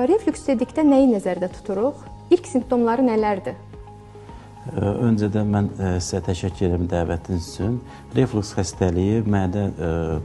Reflüks dedikdə nəyi nəzərdə tuturuq? İlk simptomları nələrdir? Öncədə mən sizə təşəkkür edirəm dəvətiniz üçün. Reflüks xəstəliyi mədə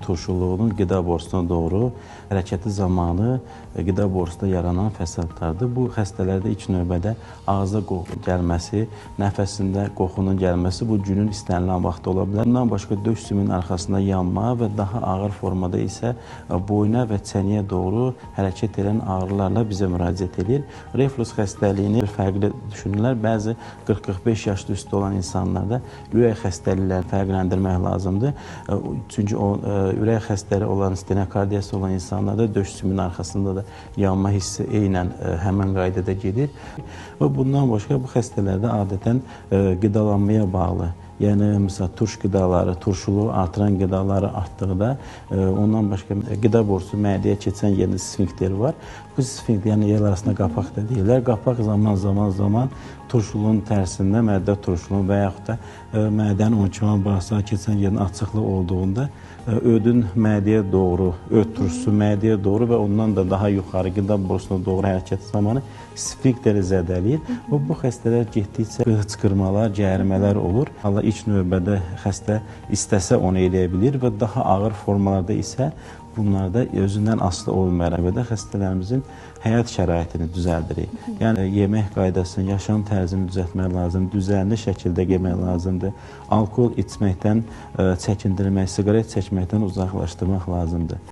turşuluğunun qida borusuna doğru hərəkəti zamanı qida borusunda yaranan fəsadlardır. Bu xəstələrdə ilk növbədə ağza qoxu gəlməsi, nəfəsində qoxunun gəlməsi bu günün istənilən vaxtı ola bilər. Bundan başqa döş sümüyünün arxasında yanma və daha ağır formada isə boyuna və çəniyə doğru hərəkət edən ağrılarla bizə müraciət edir. Reflüks xəstəliyini fərqli düşünürlər. Bəzi 40-45 yaşlı üstü olan insanlarda ürək xəstəliklərini fərqləndirmək lazımdır. Çünki ürək xəstəliyi olan, stenokardiyası olan insanlarda döş sümüyünün arxasında da yanma hissi eynən həmin qaydada gedir. Və bundan başqa bu xəstələrdə adətən qidalanmaya bağlı, yəni məsələn turş qidaları, turşuluğu artıran qidaları artdıqda ondan başqa qida borusu mədiyə keçən yerdə sfinkter var. Bu sfinkter, yəni yer arasında qapaq da deyirlər. Qapaq zaman turşuluğun tərsində mədə turşuluğu və yaxud da mədənin 12 bağırsağa keçən yerin açıqlığı olduğunda ödün mədiyə doğru, öd turşusu mədiyə doğru və ondan da daha yuxarı qida borusuna doğru hərəkət zamanı sfinkteri zədələyir. Bu xəstələr getdikcə hıçqırmalar, cərimələr olur. Allah ilk növbədə xəstə istəsə onu eləyə bilir və daha ağır formalarda isə bunlarda özündən asılı olmayaraq və də xəstələrimizin həyat şəraitini düzəldirik. Yəni yemək qaydasını, yaşam tərzini düzəltmək lazımdır, düzənli şəkildə yemək lazımdır. Alkol içməkdən çəkindirmək, siqaret çəkməkdən uzaqlaşdırmaq lazımdır.